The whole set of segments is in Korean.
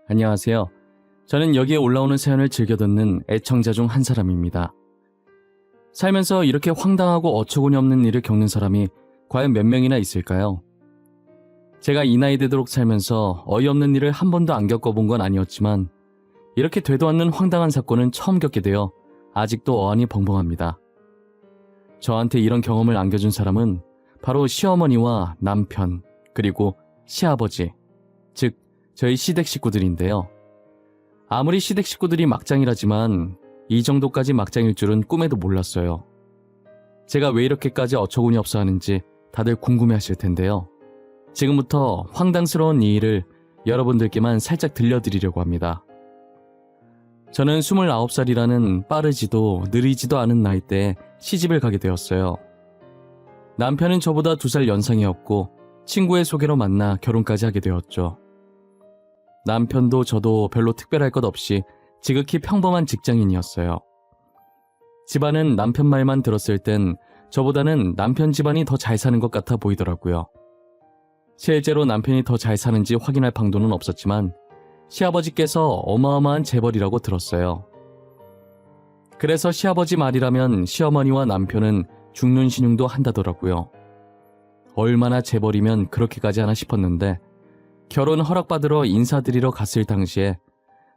안녕하세요. 저는 여기에 올라오는 사연을 즐겨 듣는 애청자 중 한 사람입니다. 살면서 이렇게 황당하고 어처구니 없는 일을 겪는 사람이 과연 몇 명이나 있을까요? 제가 이 나이 되도록 살면서 어이없는 일을 한 번도 안 겪어본 건 아니었지만 이렇게 되도 않는 황당한 사건은 처음 겪게 되어 아직도 어안이 벙벙합니다. 저한테 이런 경험을 안겨준 사람은 바로 시어머니와 남편, 그리고 시아버지, 즉 저희 시댁 식구들인데요. 아무리 시댁 식구들이 막장이라지만 이 정도까지 막장일 줄은 꿈에도 몰랐어요. 제가 왜 이렇게까지 어처구니 없어 하는지 다들 궁금해하실 텐데요. 지금부터 황당스러운 이 일을 여러분들께만 살짝 들려드리려고 합니다. 저는 29살이라는 빠르지도 느리지도 않은 나이대에 시집을 가게 되었어요. 남편은 저보다 2살 연상이었고 친구의 소개로 만나 결혼까지 하게 되었죠. 남편도 저도 별로 특별할 것 없이 지극히 평범한 직장인이었어요. 집안은 남편 말만 들었을 땐 저보다는 남편 집안이 더 잘 사는 것 같아 보이더라고요. 실제로 남편이 더 잘 사는지 확인할 방도는 없었지만 시아버지께서 어마어마한 재벌이라고 들었어요. 그래서 시아버지 말이라면 시어머니와 남편은 죽는 신용도 한다더라고요. 얼마나 재벌이면 그렇게까지 하나 싶었는데 결혼 허락받으러 인사드리러 갔을 당시에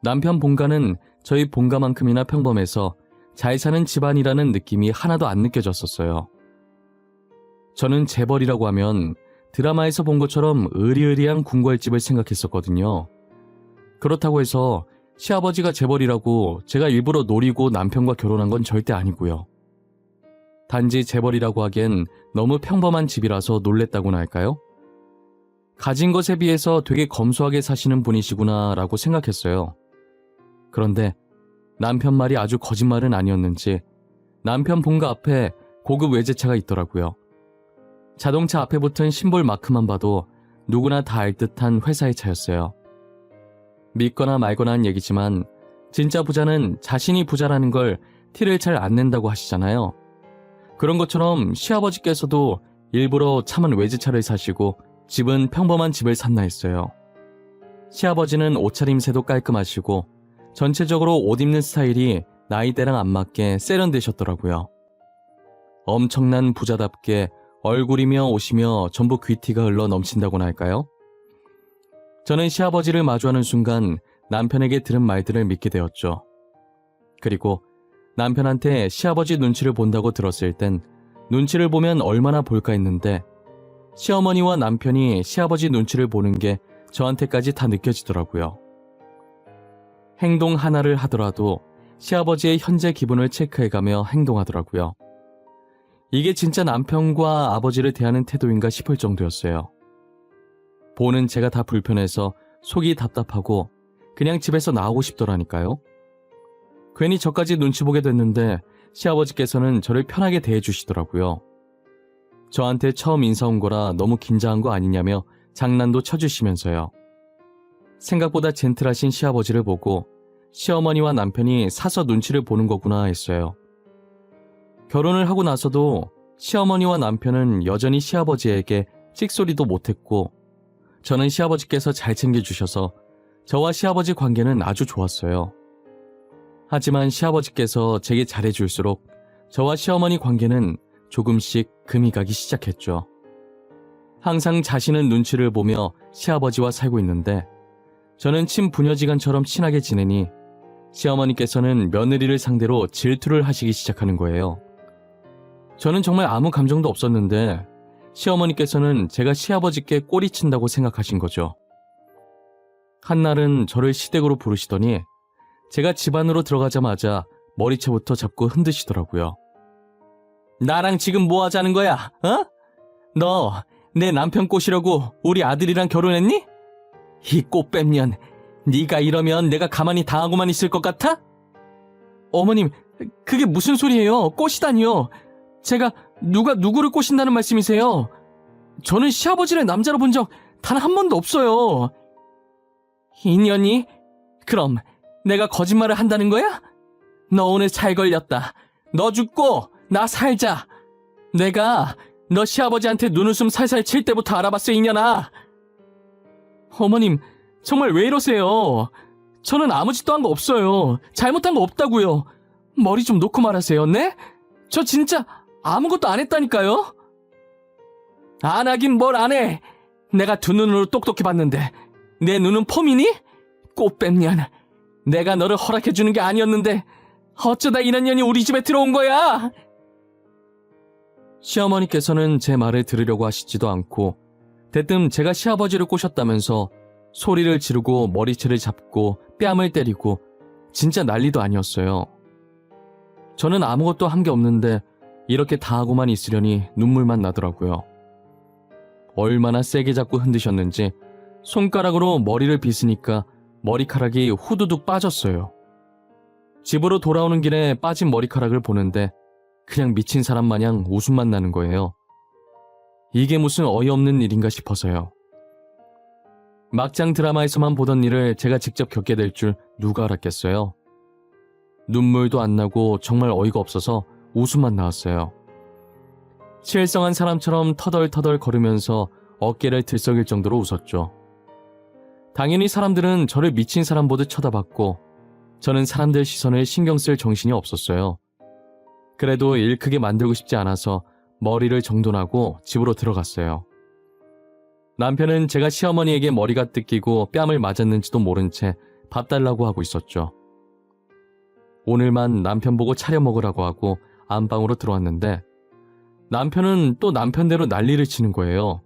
남편 본가는 저희 본가만큼이나 평범해서 잘 사는 집안이라는 느낌이 하나도 안 느껴졌었어요. 저는 재벌이라고 하면 드라마에서 본 것처럼 으리으리한 궁궐집을 생각했었거든요. 그렇다고 해서 시아버지가 재벌이라고 제가 일부러 노리고 남편과 결혼한 건 절대 아니고요. 단지 재벌이라고 하기엔 너무 평범한 집이라서 놀랬다고나 할까요? 가진 것에 비해서 되게 검소하게 사시는 분이시구나 라고 생각했어요. 그런데 남편 말이 아주 거짓말은 아니었는지 남편 본가 앞에 고급 외제차가 있더라고요. 자동차 앞에 붙은 심볼 마크만 봐도 누구나 다 알 듯한 회사의 차였어요. 믿거나 말거나 한 얘기지만 진짜 부자는 자신이 부자라는 걸 티를 잘 안 낸다고 하시잖아요. 그런 것처럼 시아버지께서도 일부러 참은 외제차를 사시고 집은 평범한 집을 샀나 했어요. 시아버지는 옷차림새도 깔끔하시고 전체적으로 옷 입는 스타일이 나이대랑 안 맞게 세련되셨더라고요. 엄청난 부자답게 얼굴이며 옷이며 전부 귀티가 흘러 넘친다고나 할까요? 저는 시아버지를 마주하는 순간 남편에게 들은 말들을 믿게 되었죠. 그리고 남편한테 시아버지 눈치를 본다고 들었을 땐 눈치를 보면 얼마나 볼까 했는데 시어머니와 남편이 시아버지 눈치를 보는 게 저한테까지 다 느껴지더라고요. 행동 하나를 하더라도 시아버지의 현재 기분을 체크해가며 행동하더라고요. 이게 진짜 남편과 아버지를 대하는 태도인가 싶을 정도였어요. 보는 제가 다 불편해서 속이 답답하고 그냥 집에서 나오고 싶더라니까요. 괜히 저까지 눈치 보게 됐는데 시아버지께서는 저를 편하게 대해주시더라고요. 저한테 처음 인사 온 거라 너무 긴장한 거 아니냐며 장난도 쳐주시면서요. 생각보다 젠틀하신 시아버지를 보고 시어머니와 남편이 사서 눈치를 보는 거구나 했어요. 결혼을 하고 나서도 시어머니와 남편은 여전히 시아버지에게 찍소리도 못했고 저는 시아버지께서 잘 챙겨주셔서 저와 시아버지 관계는 아주 좋았어요. 하지만 시아버지께서 제게 잘해줄수록 저와 시어머니 관계는 조금씩 금이 가기 시작했죠. 항상 자신은 눈치를 보며 시아버지와 살고 있는데 저는 친부녀지간처럼 친하게 지내니 시어머니께서는 며느리를 상대로 질투를 하시기 시작하는 거예요. 저는 정말 아무 감정도 없었는데 시어머니께서는 제가 시아버지께 꼬리친다고 생각하신 거죠. 한날은 저를 시댁으로 부르시더니 제가 집 안으로 들어가자마자 머리채부터 잡고 흔드시더라고요. 나랑 지금 뭐 하자는 거야? 어? 너 내 남편 꼬시려고 우리 아들이랑 결혼했니? 이 꽃뱀년, 네가 이러면 내가 가만히 당하고만 있을 것 같아? 어머님, 그게 무슨 소리예요? 꼬시다니요. 제가 누가 누구를 꼬신다는 말씀이세요? 저는 시아버지를 남자로 본 적 단 한 번도 없어요. 인연이? 그럼 내가 거짓말을 한다는 거야? 너 오늘 잘 걸렸다. 너 죽고 나 살자. 내가 너 시아버지한테 눈웃음 살살 칠 때부터 알아봤어, 이년아. 어머님, 정말 왜 이러세요? 저는 아무 짓도 한 거 없어요. 잘못한 거 없다고요. 머리 좀 놓고 말하세요, 네? 저 진짜 아무것도 안 했다니까요? 안 하긴 뭘 안 해. 내가 두 눈으로 똑똑히 봤는데 내 눈은 폼이니? 꽃뱀년. 내가 너를 허락해주는 게 아니었는데 어쩌다 이런 년이 우리 집에 들어온 거야? 시어머니께서는 제 말을 들으려고 하시지도 않고 대뜸 제가 시아버지를 꼬셨다면서 소리를 지르고 머리채를 잡고 뺨을 때리고 진짜 난리도 아니었어요. 저는 아무것도 한 게 없는데 이렇게 다 하고만 있으려니 눈물만 나더라고요. 얼마나 세게 잡고 흔드셨는지 손가락으로 머리를 빗으니까 머리카락이 후두둑 빠졌어요. 집으로 돌아오는 길에 빠진 머리카락을 보는데 그냥 미친 사람 마냥 웃음만 나는 거예요. 이게 무슨 어이없는 일인가 싶어서요. 막장 드라마에서만 보던 일을 제가 직접 겪게 될 줄 누가 알았겠어요. 눈물도 안 나고 정말 어이가 없어서 웃음만 나왔어요. 실성한 사람처럼 터덜터덜 걸으면서 어깨를 들썩일 정도로 웃었죠. 당연히 사람들은 저를 미친 사람 보듯 쳐다봤고 저는 사람들 시선을 신경 쓸 정신이 없었어요. 그래도 일 크게 만들고 싶지 않아서 머리를 정돈하고 집으로 들어갔어요. 남편은 제가 시어머니에게 머리가 뜯기고 뺨을 맞았는지도 모른 채 밥 달라고 하고 있었죠. 오늘만 남편 보고 차려 먹으라고 하고 안방으로 들어왔는데 남편은 또 남편대로 난리를 치는 거예요.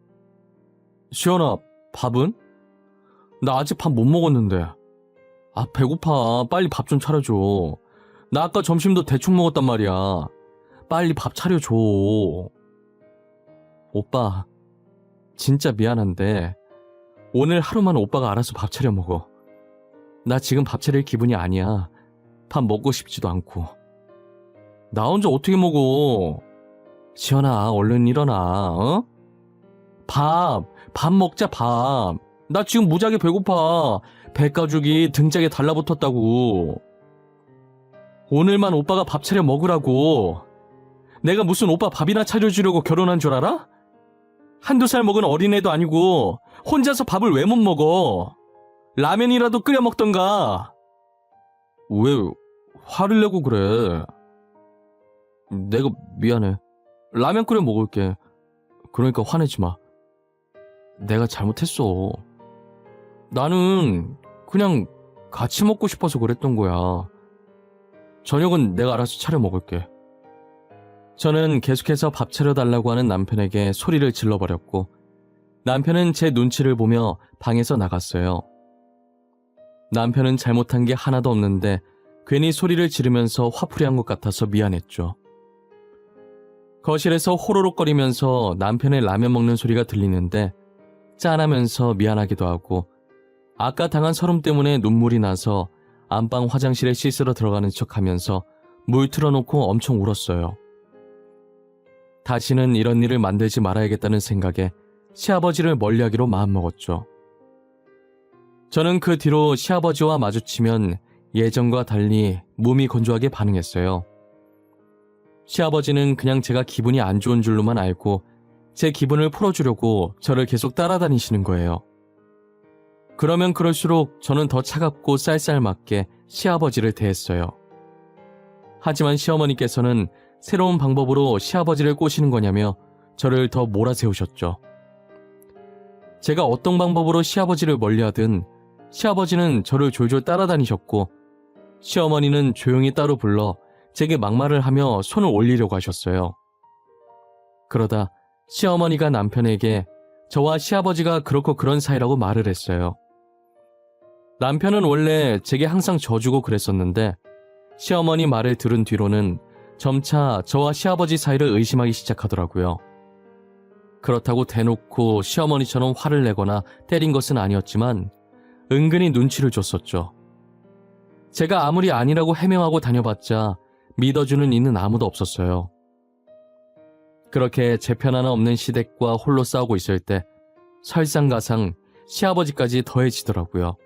시연아, 밥은? 나 아직 밥 못 먹었는데. 아, 배고파. 빨리 밥 좀 차려줘. 나 아까 점심도 대충 먹었단 말이야. 빨리 밥 차려줘. 오빠, 진짜 미안한데 오늘 하루만 오빠가 알아서 밥 차려 먹어. 나 지금 밥 차릴 기분이 아니야. 밥 먹고 싶지도 않고. 나 혼자 어떻게 먹어? 시연아, 얼른 일어나. 어? 밥 먹자, 밥. 나 지금 무지하게 배고파. 배가죽이 등짝에 달라붙었다고. 오늘만 오빠가 밥 차려 먹으라고. 내가 무슨 오빠 밥이나 차려주려고 결혼한 줄 알아? 한두 살 먹은 어린애도 아니고 혼자서 밥을 왜 못 먹어? 라면이라도 끓여 먹던가. 왜 화를 내고 그래? 내가 미안해. 라면 끓여 먹을게. 그러니까 화내지 마. 내가 잘못했어. 나는 그냥 같이 먹고 싶어서 그랬던 거야. 저녁은 내가 알아서 차려 먹을게. 저는 계속해서 밥 차려달라고 하는 남편에게 소리를 질러버렸고 남편은 제 눈치를 보며 방에서 나갔어요. 남편은 잘못한 게 하나도 없는데 괜히 소리를 지르면서 화풀이한 것 같아서 미안했죠. 거실에서 호로록거리면서 남편의 라면 먹는 소리가 들리는데 짠하면서 미안하기도 하고 아까 당한 서름 때문에 눈물이 나서 안방 화장실에 씻으러 들어가는 척하면서 물 틀어놓고 엄청 울었어요. 다시는 이런 일을 만들지 말아야겠다는 생각에 시아버지를 멀리하기로 마음먹었죠. 저는 그 뒤로 시아버지와 마주치면 예전과 달리 몸이 건조하게 반응했어요. 시아버지는 그냥 제가 기분이 안 좋은 줄로만 알고 제 기분을 풀어주려고 저를 계속 따라다니시는 거예요. 그러면 그럴수록 저는 더 차갑고 쌀쌀맞게 시아버지를 대했어요. 하지만 시어머니께서는 새로운 방법으로 시아버지를 꼬시는 거냐며 저를 더 몰아세우셨죠. 제가 어떤 방법으로 시아버지를 멀리하든 시아버지는 저를 졸졸 따라다니셨고 시어머니는 조용히 따로 불러 제게 막말을 하며 손을 올리려고 하셨어요. 그러다 시어머니가 남편에게 저와 시아버지가 그렇고 그런 사이라고 말을 했어요. 남편은 원래 제게 항상 져주고 그랬었는데 시어머니 말을 들은 뒤로는 점차 저와 시아버지 사이를 의심하기 시작하더라고요. 그렇다고 대놓고 시어머니처럼 화를 내거나 때린 것은 아니었지만 은근히 눈치를 줬었죠. 제가 아무리 아니라고 해명하고 다녀봤자 믿어주는 이는 아무도 없었어요. 그렇게 제 편 하나 없는 시댁과 홀로 싸우고 있을 때 설상가상 시아버지까지 더해지더라고요.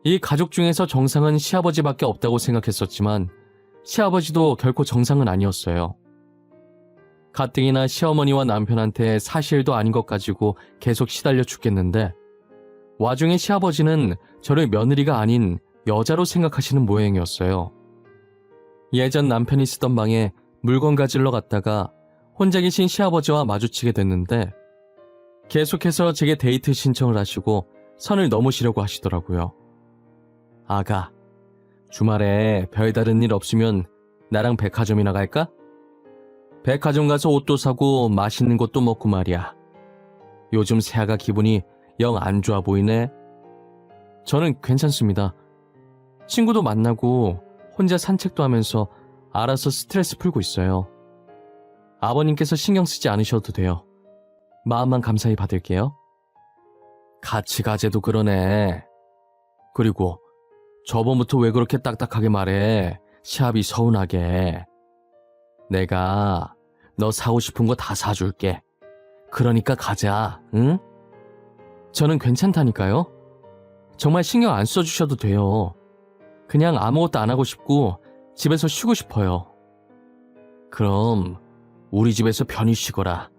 이 가족 중에서 정상은 시아버지밖에 없다고 생각했었지만 시아버지도 결코 정상은 아니었어요. 가뜩이나 시어머니와 남편한테 사실도 아닌 것 가지고 계속 시달려 죽겠는데 와중에 시아버지는 저를 며느리가 아닌 여자로 생각하시는 모양이었어요. 예전 남편이 쓰던 방에 물건 가지러 갔다가 혼자 계신 시아버지와 마주치게 됐는데 계속해서 제게 데이트 신청을 하시고 선을 넘으시려고 하시더라고요. 아가, 주말에 별다른 일 없으면 나랑 백화점이나 갈까? 백화점 가서 옷도 사고 맛있는 것도 먹고 말이야. 요즘 새아가 기분이 영 안 좋아 보이네. 저는 괜찮습니다. 친구도 만나고 혼자 산책도 하면서 알아서 스트레스 풀고 있어요. 아버님께서 신경 쓰지 않으셔도 돼요. 마음만 감사히 받을게요. 같이 가재도 그러네. 그리고 저번부터 왜 그렇게 딱딱하게 말해? 시합이 서운하게. 내가 너 사고 싶은 거 다 사줄게. 그러니까 가자, 응? 저는 괜찮다니까요. 정말 신경 안 써주셔도 돼요. 그냥 아무것도 안 하고 싶고 집에서 쉬고 싶어요. 그럼 우리 집에서 편히 쉬거라.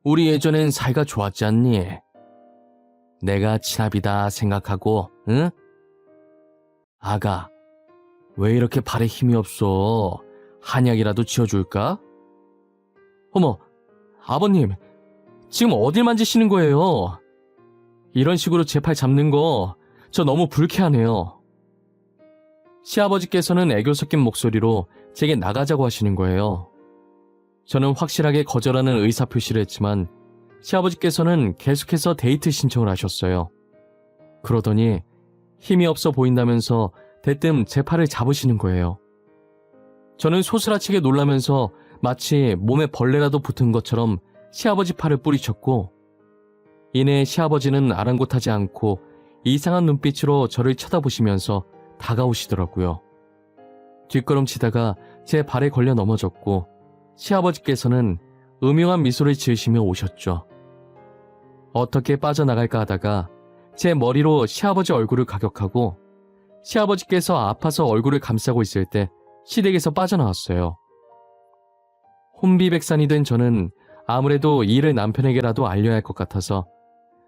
우리 예전엔 사이가 좋았지 않니? 내가 친합이다 생각하고, 응? 아가, 왜 이렇게 발에 힘이 없어? 한약이라도 지어줄까? 어머, 아버님, 지금 어딜 만지시는 거예요? 이런 식으로 제 팔 잡는 거 저 너무 불쾌하네요. 시아버지께서는 애교 섞인 목소리로 제게 나가자고 하시는 거예요. 저는 확실하게 거절하는 의사표시를 했지만 시아버지께서는 계속해서 데이트 신청을 하셨어요. 그러더니 힘이 없어 보인다면서 대뜸 제 팔을 잡으시는 거예요. 저는 소스라치게 놀라면서 마치 몸에 벌레라도 붙은 것처럼 시아버지 팔을 뿌리쳤고 이내 시아버지는 아랑곳하지 않고 이상한 눈빛으로 저를 쳐다보시면서 다가오시더라고요. 뒷걸음치다가 제 발에 걸려 넘어졌고 시아버지께서는 음흉한 미소를 지으시며 오셨죠. 어떻게 빠져나갈까 하다가 제 머리로 시아버지 얼굴을 가격하고 시아버지께서 아파서 얼굴을 감싸고 있을 때 시댁에서 빠져나왔어요. 혼비백산이 된 저는 아무래도 이 일을 남편에게라도 알려야 할 것 같아서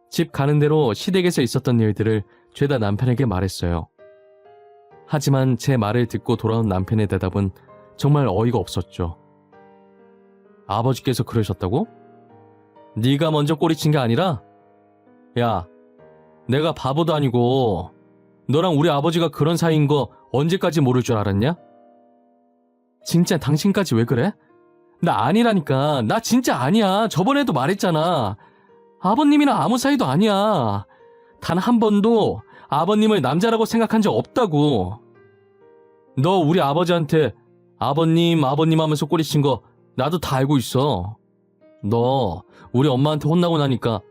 집 가는 대로 시댁에서 있었던 일들을 죄다 남편에게 말했어요. 하지만 제 말을 듣고 돌아온 남편의 대답은 정말 어이가 없었죠. 아버지께서 그러셨다고? 네가 먼저 꼬리친 게 아니라? 야, 내가 바보도 아니고 너랑 우리 아버지가 그런 사이인 거 언제까지 모를 줄 알았냐? 진짜 당신까지 왜 그래? 나 아니라니까. 나 진짜 아니야. 저번에도 말했잖아. 아버님이랑 아무 사이도 아니야. 단 한 번도 아버님을 남자라고 생각한 적 없다고. 너 우리 아버지한테 아버님 하면서 꼬리친 거 나도 다 알고 있어. 너 우리 엄마한테 혼나고 나니까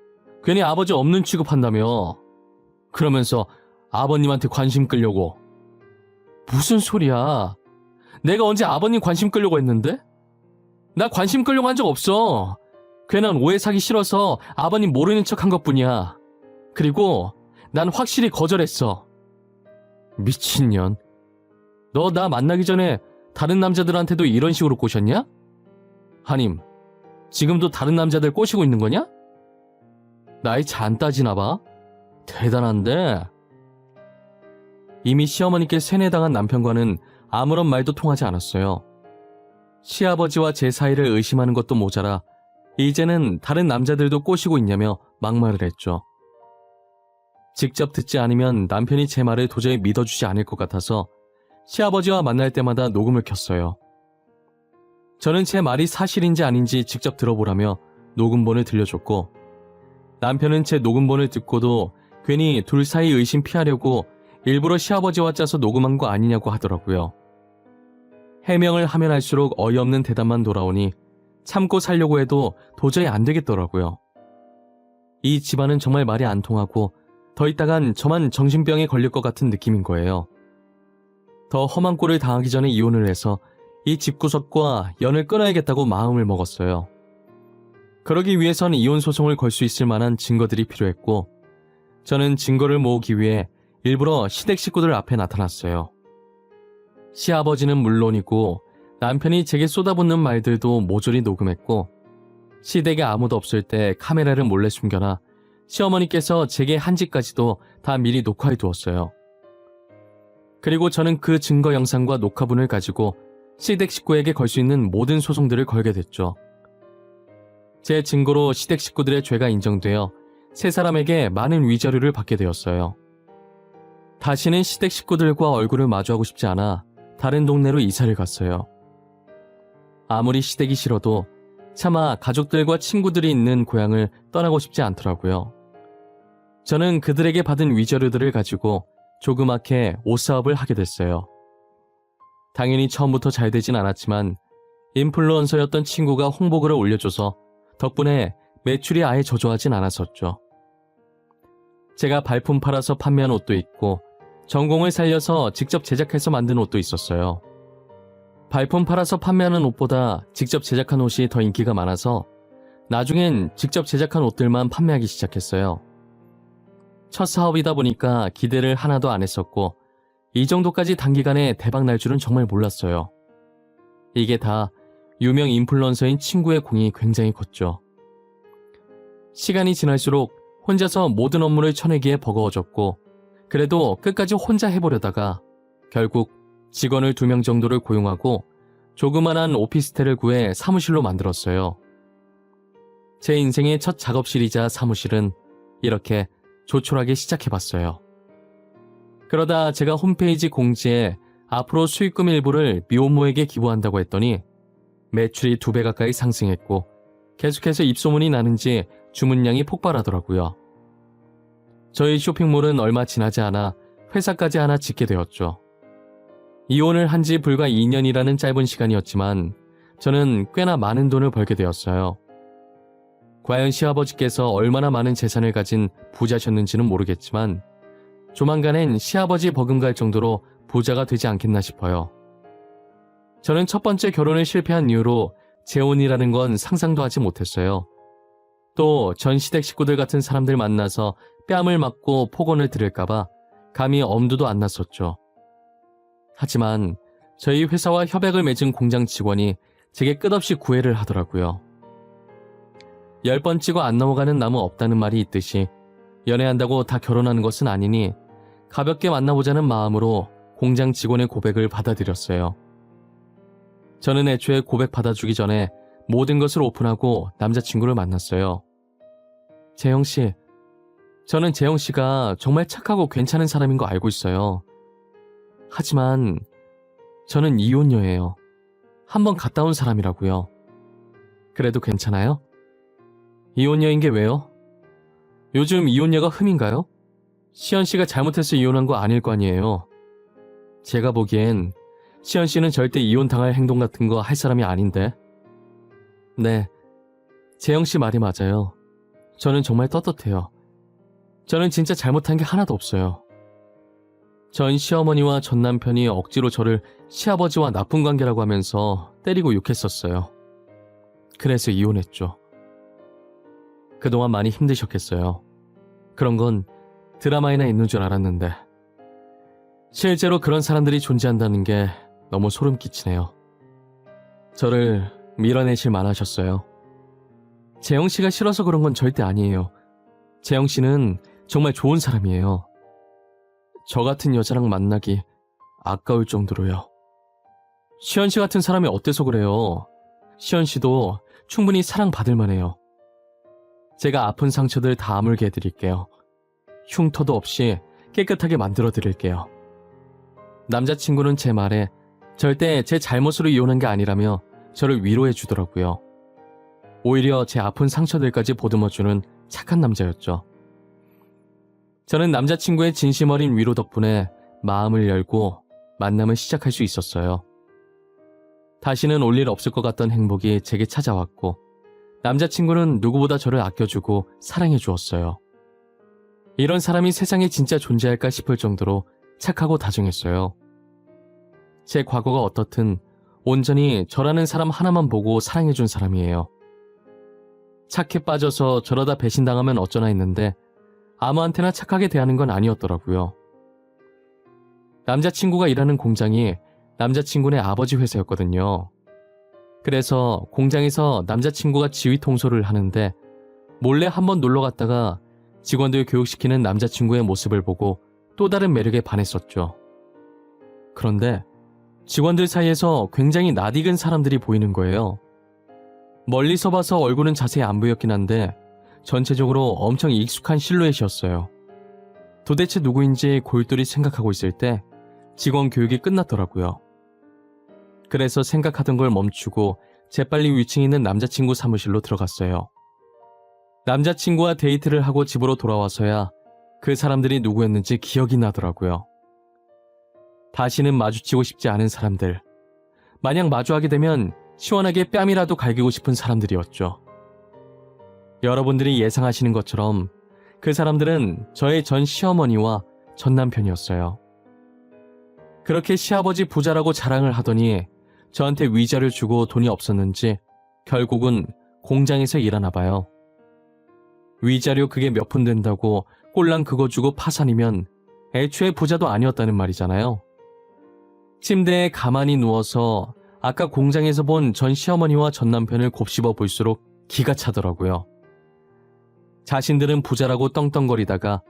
괜히 아버지 없는 취급한다며. 그러면서 아버님한테 관심 끌려고. 무슨 소리야. 내가 언제 아버님 관심 끌려고 했는데? 나 관심 끌려고 한 적 없어. 괜한 오해 사기 싫어서 아버님 모르는 척 한 것뿐이야. 그리고 난 확실히 거절했어. 미친년. 너 나 만나기 전에 다른 남자들한테도 이런 식으로 꼬셨냐? 하님, 지금도 다른 남자들 꼬시고 있는 거냐? 나이 잘 안 따지나 봐. 대단한데? 이미 시어머니께 세뇌당한 남편과는 아무런 말도 통하지 않았어요. 시아버지와 제 사이를 의심하는 것도 모자라 이제는 다른 남자들도 꼬시고 있냐며 막말을 했죠. 직접 듣지 않으면 남편이 제 말을 도저히 믿어주지 않을 것 같아서 시아버지와 만날 때마다 녹음을 켰어요. 저는 제 말이 사실인지 아닌지 직접 들어보라며 녹음본을 들려줬고 남편은 제 녹음본을 듣고도 괜히 둘 사이 의심 피하려고 일부러 시아버지와 짜서 녹음한 거 아니냐고 하더라고요. 해명을 하면 할수록 어이없는 대답만 돌아오니 참고 살려고 해도 도저히 안 되겠더라고요. 이 집안은 정말 말이 안 통하고 더 있다간 저만 정신병에 걸릴 것 같은 느낌인 거예요. 더 험한 꼴을 당하기 전에 이혼을 해서 이 집구석과 연을 끊어야겠다고 마음을 먹었어요. 그러기 위해선 이혼 소송을 걸 수 있을 만한 증거들이 필요했고 저는 증거를 모으기 위해 일부러 시댁 식구들 앞에 나타났어요. 시아버지는 물론이고 남편이 제게 쏟아붓는 말들도 모조리 녹음했고 시댁에 아무도 없을 때 카메라를 몰래 숨겨놔 시어머니께서 제게 한지까지도 다 미리 녹화해 두었어요. 그리고 저는 그 증거 영상과 녹화본을 가지고 시댁 식구에게 걸 수 있는 모든 소송들을 걸게 됐죠. 제 증거로 시댁 식구들의 죄가 인정되어 세 사람에게 많은 위자료를 받게 되었어요. 다시는 시댁 식구들과 얼굴을 마주하고 싶지 않아 다른 동네로 이사를 갔어요. 아무리 시댁이 싫어도 차마 가족들과 친구들이 있는 고향을 떠나고 싶지 않더라고요. 저는 그들에게 받은 위자료들을 가지고 조그맣게 옷사업을 하게 됐어요. 당연히 처음부터 잘 되진 않았지만 인플루언서였던 친구가 홍보글을 올려줘서 덕분에 매출이 아예 저조하진 않았었죠. 제가 발품 팔아서 판매한 옷도 있고 전공을 살려서 직접 제작해서 만든 옷도 있었어요. 발품 팔아서 판매하는 옷보다 직접 제작한 옷이 더 인기가 많아서 나중엔 직접 제작한 옷들만 판매하기 시작했어요. 첫 사업이다 보니까 기대를 하나도 안 했었고 이 정도까지 단기간에 대박 날 줄은 정말 몰랐어요. 이게 다 유명 인플루언서인 친구의 공이 굉장히 컸죠. 시간이 지날수록 혼자서 모든 업무를 쳐내기에 버거워졌고 그래도 끝까지 혼자 해보려다가 결국 직원을 2명 정도를 고용하고 조그만한 오피스텔을 구해 사무실로 만들었어요. 제 인생의 첫 작업실이자 사무실은 이렇게 조촐하게 시작해봤어요. 그러다 제가 홈페이지 공지에 앞으로 수익금 일부를 미혼모에게 기부한다고 했더니 매출이 2배 가까이 상승했고 계속해서 입소문이 나는지 주문량이 폭발하더라고요. 저희 쇼핑몰은 얼마 지나지 않아 회사까지 하나 짓게 되었죠. 이혼을 한 지 불과 2년이라는 짧은 시간이었지만 저는 꽤나 많은 돈을 벌게 되었어요. 과연 시아버지께서 얼마나 많은 재산을 가진 부자셨는지는 모르겠지만 조만간엔 시아버지 버금갈 정도로 부자가 되지 않겠나 싶어요. 저는 첫 번째 결혼을 실패한 이후로 재혼이라는 건 상상도 하지 못했어요. 또 전 시댁 식구들 같은 사람들 만나서 뺨을 맞고 폭언을 들을까봐 감히 엄두도 안 났었죠. 하지만 저희 회사와 협약을 맺은 공장 직원이 제게 끝없이 구애를 하더라고요. 10번 찍어 안 넘어가는 나무 없다는 말이 있듯이 연애한다고 다 결혼하는 것은 아니니 가볍게 만나보자는 마음으로 공장 직원의 고백을 받아들였어요. 저는 애초에 고백 받아주기 전에 모든 것을 오픈하고 남자친구를 만났어요. 재영씨, 저는 재영씨가 정말 착하고 괜찮은 사람인 거 알고 있어요. 하지만 저는 이혼녀예요. 한번 갔다 온 사람이라고요. 그래도 괜찮아요? 이혼녀인 게 왜요? 요즘 이혼녀가 흠인가요? 시연씨가 잘못해서 이혼한 거 아닐 거 아니에요. 제가 보기엔 시연씨는 절대 이혼당할 행동 같은 거 할 사람이 아닌데. 네, 재영씨 말이 맞아요. 저는 정말 떳떳해요. 저는 진짜 잘못한 게 하나도 없어요. 전 시어머니와 전 남편이 억지로 저를 시아버지와 나쁜 관계라고 하면서 때리고 욕했었어요. 그래서 이혼했죠. 그동안 많이 힘드셨겠어요. 그런 건 드라마에나 있는 줄 알았는데 실제로 그런 사람들이 존재한다는 게 너무 소름 끼치네요. 저를 밀어내실 만하셨어요. 재영씨가 싫어서 그런 건 절대 아니에요. 재영씨는 정말 좋은 사람이에요. 저 같은 여자랑 만나기 아까울 정도로요. 시연씨 같은 사람이 어때서 그래요? 시연씨도 충분히 사랑받을 만해요. 제가 아픈 상처들 다 아물게 해드릴게요. 흉터도 없이 깨끗하게 만들어 드릴게요. 남자친구는 제 말에 절대 제 잘못으로 이혼한 게 아니라며 저를 위로해 주더라고요. 오히려 제 아픈 상처들까지 보듬어주는 착한 남자였죠. 저는 남자친구의 진심 어린 위로 덕분에 마음을 열고 만남을 시작할 수 있었어요. 다시는 올 일 없을 것 같던 행복이 제게 찾아왔고 남자친구는 누구보다 저를 아껴주고 사랑해 주었어요. 이런 사람이 세상에 진짜 존재할까 싶을 정도로 착하고 다정했어요. 제 과거가 어떻든 온전히 저라는 사람 하나만 보고 사랑해준 사람이에요. 착해 빠져서 저러다 배신당하면 어쩌나 했는데 아무한테나 착하게 대하는 건 아니었더라고요. 남자친구가 일하는 공장이 남자친구네 아버지 회사였거든요. 그래서 공장에서 남자친구가 지휘 통솔을 하는데 몰래 한번 놀러 갔다가 직원들 교육시키는 남자친구의 모습을 보고 또 다른 매력에 반했었죠. 그런데 직원들 사이에서 굉장히 낯익은 사람들이 보이는 거예요. 멀리서 봐서 얼굴은 자세히 안 보였긴 한데 전체적으로 엄청 익숙한 실루엣이었어요. 도대체 누구인지 골똘히 생각하고 있을 때 직원 교육이 끝났더라고요. 그래서 생각하던 걸 멈추고 재빨리 위층에 있는 남자친구 사무실로 들어갔어요. 남자친구와 데이트를 하고 집으로 돌아와서야 그 사람들이 누구였는지 기억이 나더라고요. 다시는 마주치고 싶지 않은 사람들. 만약 마주하게 되면 시원하게 뺨이라도 갈기고 싶은 사람들이었죠. 여러분들이 예상하시는 것처럼 그 사람들은 저의 전 시어머니와 전 남편이었어요. 그렇게 시아버지 부자라고 자랑을 하더니 저한테 위자료 주고 돈이 없었는지 결국은 공장에서 일하나 봐요. 위자료 그게 몇 푼 된다고 꼴랑 그거 주고 파산이면 애초에 부자도 아니었다는 말이잖아요. 침대에 가만히 누워서 아까 공장에서 본 전 시어머니와 전 남편을 곱씹어 볼수록 기가 차더라고요. 자신들은 부자라고 떵떵거리다가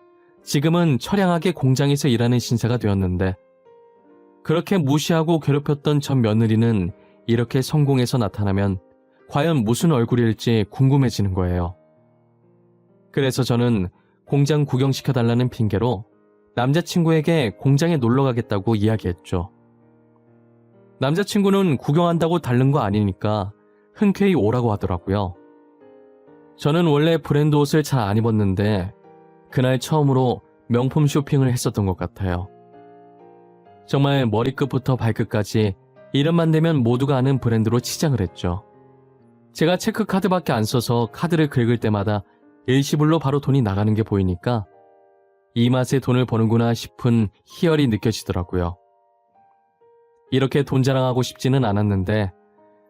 지금은 처량하게 공장에서 일하는 신세가 되었는데 그렇게 무시하고 괴롭혔던 전 며느리는 이렇게 성공해서 나타나면 과연 무슨 얼굴일지 궁금해지는 거예요. 그래서 저는 공장 구경시켜달라는 핑계로 남자친구에게 공장에 놀러 가겠다고 이야기했죠. 남자친구는 구경한다고 다른 거 아니니까 흔쾌히 오라고 하더라고요. 저는 원래 브랜드 옷을 잘 안 입었는데 그날 처음으로 명품 쇼핑을 했었던 것 같아요. 정말 머리끝부터 발끝까지 이름만 대면 모두가 아는 브랜드로 치장을 했죠. 제가 체크카드밖에 안 써서 카드를 긁을 때마다 일시불로 바로 돈이 나가는 게 보이니까 이 맛에 돈을 버는구나 싶은 희열이 느껴지더라고요. 이렇게 돈 자랑하고 싶지는 않았는데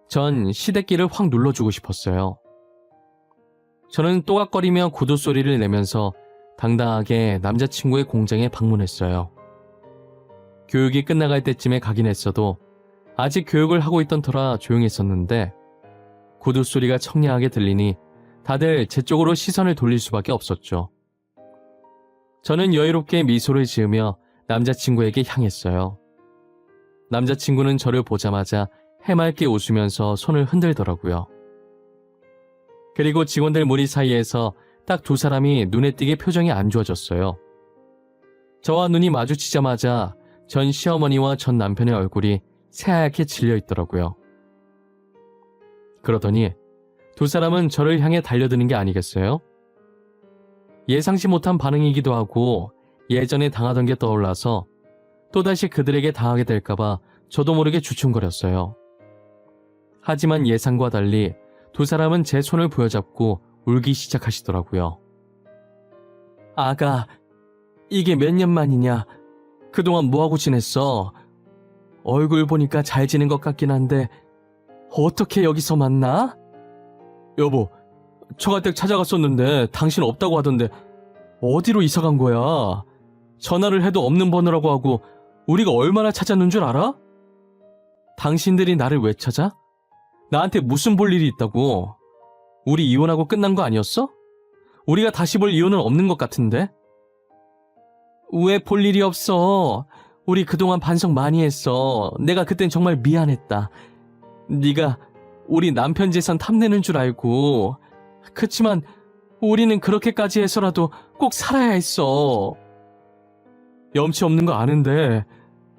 전 시댁기를 확 눌러주고 싶었어요. 저는 또각거리며 구두 소리를 내면서 당당하게 남자친구의 공장에 방문했어요. 교육이 끝나갈 때쯤에 가긴 했어도 아직 교육을 하고 있던 터라 조용했었는데 구두 소리가 청량하게 들리니 다들 제 쪽으로 시선을 돌릴 수밖에 없었죠. 저는 여유롭게 미소를 지으며 남자친구에게 향했어요. 남자친구는 저를 보자마자 해맑게 웃으면서 손을 흔들더라고요. 그리고 직원들 무리 사이에서 딱 두 사람이 눈에 띄게 표정이 안 좋아졌어요. 저와 눈이 마주치자마자 전 시어머니와 전 남편의 얼굴이 새하얗게 질려 있더라고요. 그러더니 두 사람은 저를 향해 달려드는 게 아니겠어요? 예상치 못한 반응이기도 하고 예전에 당하던 게 떠올라서 또다시 그들에게 당하게 될까봐 저도 모르게 주춤거렸어요. 하지만 예상과 달리 두 사람은 제 손을 부여잡고 울기 시작하시더라고요. 아가, 이게 몇 년 만이냐? 그동안 뭐하고 지냈어? 얼굴 보니까 잘 지낸 것 같긴 한데 어떻게 여기서 만나? 여보, 처가댁 찾아갔었는데 당신 없다고 하던데 어디로 이사 간 거야? 전화를 해도 없는 번호라고 하고 우리가 얼마나 찾았는 줄 알아? 당신들이 나를 왜 찾아? 나한테 무슨 볼 일이 있다고? 우리 이혼하고 끝난 거 아니었어? 우리가 다시 볼 이유는 없는 것 같은데? 왜 볼 일이 없어? 우리 그동안 반성 많이 했어. 내가 그땐 정말 미안했다. 네가 우리 남편 재산 탐내는 줄 알고. 그치만 우리는 그렇게까지 해서라도 꼭 살아야 했어. 염치 없는 거 아는데,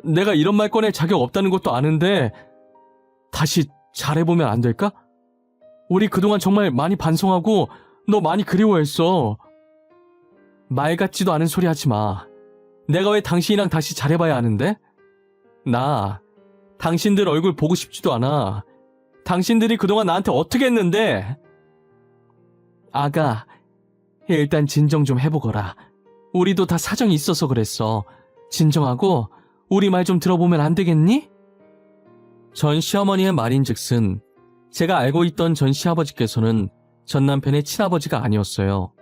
내가 이런 말 꺼낼 자격 없다는 것도 아는데 다시 잘해보면 안 될까? 우리 그동안 정말 많이 반성하고 너 많이 그리워했어. 말 같지도 않은 소리 하지 마. 내가 왜 당신이랑 다시 잘해봐야 하는데? 나 당신들 얼굴 보고 싶지도 않아. 당신들이 그동안 나한테 어떻게 했는데? 아가, 일단 진정 좀 해보거라. 우리도 다 사정이 있어서 그랬어. 진정하고 우리 말 좀 들어보면 안 되겠니? 전 시어머니의 말인즉슨 제가 알고 있던 전 시아버지께서는 전 남편의 친아버지가 아니었어요.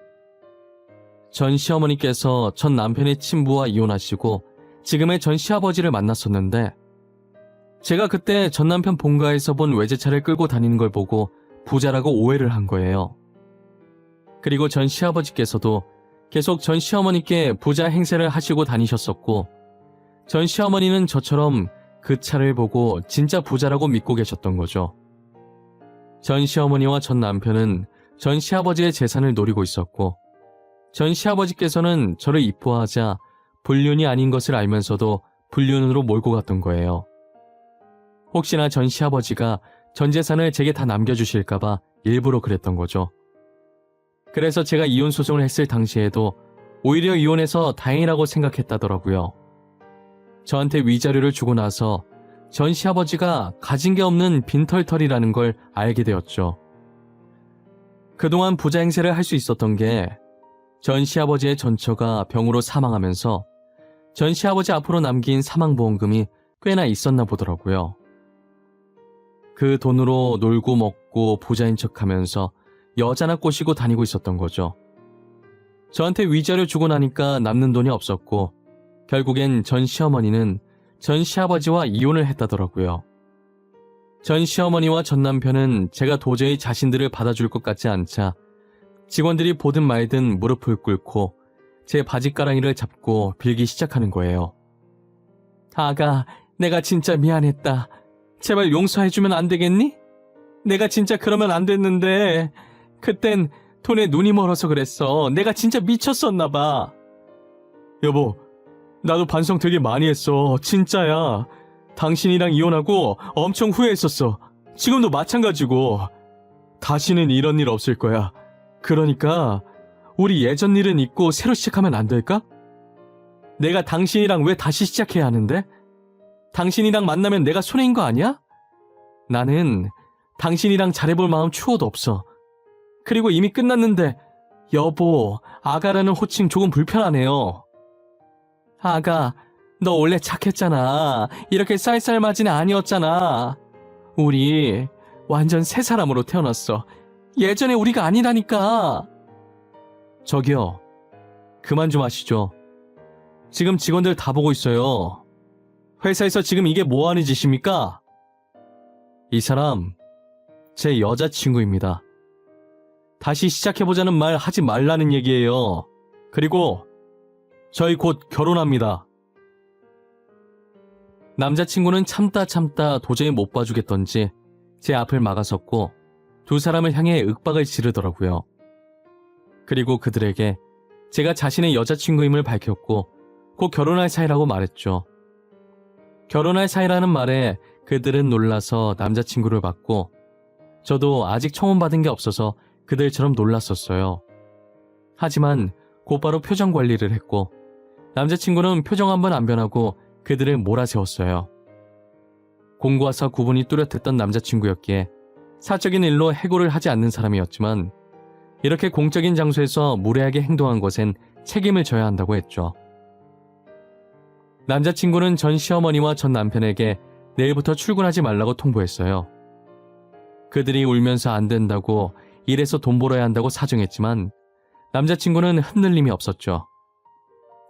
전 시어머니께서 전 남편의 친부와 이혼하시고 지금의 전 시아버지를 만났었는데 제가 그때 전 남편 본가에서 본 외제차를 끌고 다니는 걸 보고 부자라고 오해를 한 거예요. 그리고 전 시아버지께서도 계속 전 시어머니께 부자 행세를 하시고 다니셨었고, 전 시어머니는 저처럼 그 차를 보고 진짜 부자라고 믿고 계셨던 거죠. 전 시어머니와 전 남편은 전 시아버지의 재산을 노리고 있었고, 전 시아버지께서는 저를 입부하자 불륜이 아닌 것을 알면서도 불륜으로 몰고 갔던 거예요. 혹시나 전 시아버지가 전 재산을 제게 다 남겨주실까봐 일부러 그랬던 거죠. 그래서 제가 이혼 소송을 했을 당시에도 오히려 이혼해서 다행이라고 생각했다더라고요. 저한테 위자료를 주고 나서 전 시아버지가 가진 게 없는 빈털털이라는 걸 알게 되었죠. 그동안 부자 행세를 할 수 있었던 게 전 시아버지의 전처가 병으로 사망하면서 전 시아버지 앞으로 남긴 사망보험금이 꽤나 있었나 보더라고요. 그 돈으로 놀고 먹고 부자인 척하면서 여자나 꼬시고 다니고 있었던 거죠. 저한테 위자료 주고 나니까 남는 돈이 없었고 결국엔 전 시어머니는 전 시아버지와 이혼을 했다더라고요. 전 시어머니와 전 남편은 제가 도저히 자신들을 받아줄 것 같지 않자 직원들이 보든 말든 무릎을 꿇고 제 바지가랑이를 잡고 빌기 시작하는 거예요. 아가, 내가 진짜 미안했다. 제발 용서해주면 안 되겠니? 내가 진짜 그러면 안 됐는데 그땐 돈에 눈이 멀어서 그랬어. 내가 진짜 미쳤었나 봐. 여보, 나도 반성 되게 많이 했어. 진짜야. 당신이랑 이혼하고 엄청 후회했었어. 지금도 마찬가지고. 다시는 이런 일 없을 거야. 그러니까 우리 예전 일은 잊고 새로 시작하면 안 될까? 내가 당신이랑 왜 다시 시작해야 하는데? 당신이랑 만나면 내가 손해인 거 아니야? 나는 당신이랑 잘해볼 마음 추워도 없어. 그리고 이미 끝났는데 여보, 아가라는 호칭 조금 불편하네요. 아가, 너 원래 착했잖아. 이렇게 쌀쌀맞이는 아니었잖아. 우리 완전 새 사람으로 태어났어. 예전에 우리가 아니라니까. 저기요, 그만 좀 하시죠. 지금 직원들 다 보고 있어요. 회사에서 지금 이게 뭐 하는 짓입니까? 이 사람 제 여자친구입니다. 다시 시작해보자는 말 하지 말라는 얘기예요. 그리고 저희 곧 결혼합니다. 남자친구는 참다 도저히 못 봐주겠던지 제 앞을 막아섰고 두 사람을 향해 윽박을 지르더라고요. 그리고 그들에게 제가 자신의 여자친구임을 밝혔고 곧 결혼할 사이라고 말했죠. 결혼할 사이라는 말에 그들은 놀라서 남자친구를 봤고 저도 아직 청혼받은 게 없어서 그들처럼 놀랐었어요. 하지만 곧바로 표정 관리를 했고 남자친구는 표정 한 번 안 변하고 그들을 몰아세웠어요. 공과사 구분이 뚜렷했던 남자친구였기에 사적인 일로 해고를 하지 않는 사람이었지만 이렇게 공적인 장소에서 무례하게 행동한 것엔 책임을 져야 한다고 했죠. 남자친구는 전 시어머니와 전 남편에게 내일부터 출근하지 말라고 통보했어요. 그들이 울면서 안 된다고 일해서 돈 벌어야 한다고 사정했지만 남자친구는 흔들림이 없었죠.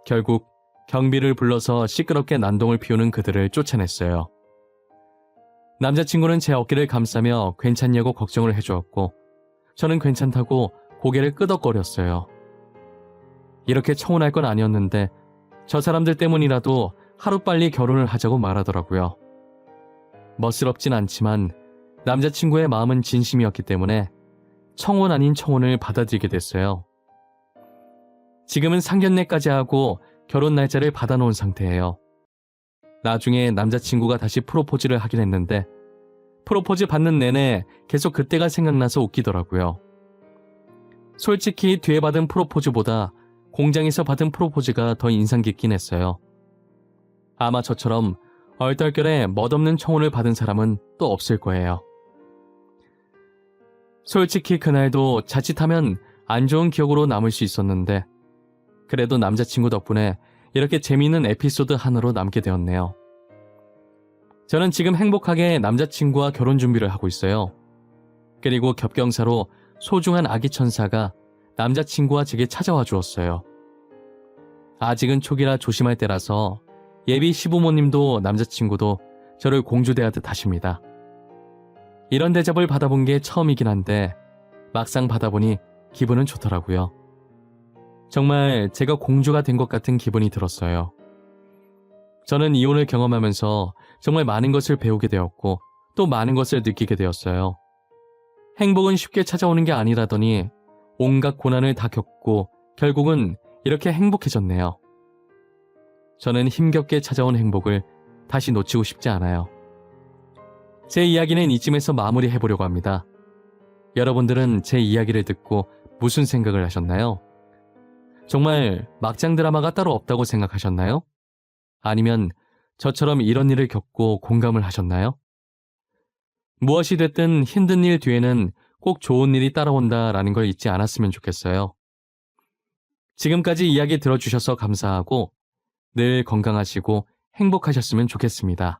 결국 경비를 불러서 시끄럽게 난동을 피우는 그들을 쫓아냈어요. 남자친구는 제 어깨를 감싸며 괜찮냐고 걱정을 해주었고 저는 괜찮다고 고개를 끄덕거렸어요. 이렇게 청혼할 건 아니었는데 저 사람들 때문이라도 하루빨리 결혼을 하자고 말하더라고요. 멋스럽진 않지만 남자친구의 마음은 진심이었기 때문에 청혼 아닌 청혼을 받아들이게 됐어요. 지금은 상견례까지 하고 결혼 날짜를 받아놓은 상태예요. 나중에 남자친구가 다시 프로포즈를 하긴 했는데 프로포즈 받는 내내 계속 그때가 생각나서 웃기더라고요. 솔직히 뒤에 받은 프로포즈보다 공장에서 받은 프로포즈가 더 인상 깊긴 했어요. 아마 저처럼 얼떨결에 멋없는 청혼을 받은 사람은 또 없을 거예요. 솔직히 그날도 자칫하면 안 좋은 기억으로 남을 수 있었는데 그래도 남자친구 덕분에 이렇게 재미있는 에피소드 하나로 남게 되었네요. 저는 지금 행복하게 남자친구와 결혼 준비를 하고 있어요. 그리고 겹경사로 소중한 아기 천사가 남자친구와 제게 찾아와 주었어요. 아직은 초기라 조심할 때라서 예비 시부모님도 남자친구도 저를 공주대하듯 하십니다. 이런 대접을 받아본 게 처음이긴 한데 막상 받아보니 기분은 좋더라고요. 정말 제가 공주가 된 것 같은 기분이 들었어요. 저는 이혼을 경험하면서 정말 많은 것을 배우게 되었고 또 많은 것을 느끼게 되었어요. 행복은 쉽게 찾아오는 게 아니라더니 온갖 고난을 다 겪고 결국은 이렇게 행복해졌네요. 저는 힘겹게 찾아온 행복을 다시 놓치고 싶지 않아요. 제 이야기는 이쯤에서 마무리해보려고 합니다. 여러분들은 제 이야기를 듣고 무슨 생각을 하셨나요? 정말 막장 드라마가 따로 없다고 생각하셨나요? 아니면 저처럼 이런 일을 겪고 공감을 하셨나요? 무엇이 됐든 힘든 일 뒤에는 꼭 좋은 일이 따라온다라는 걸 잊지 않았으면 좋겠어요. 지금까지 이야기 들어주셔서 감사하고 늘 건강하시고 행복하셨으면 좋겠습니다.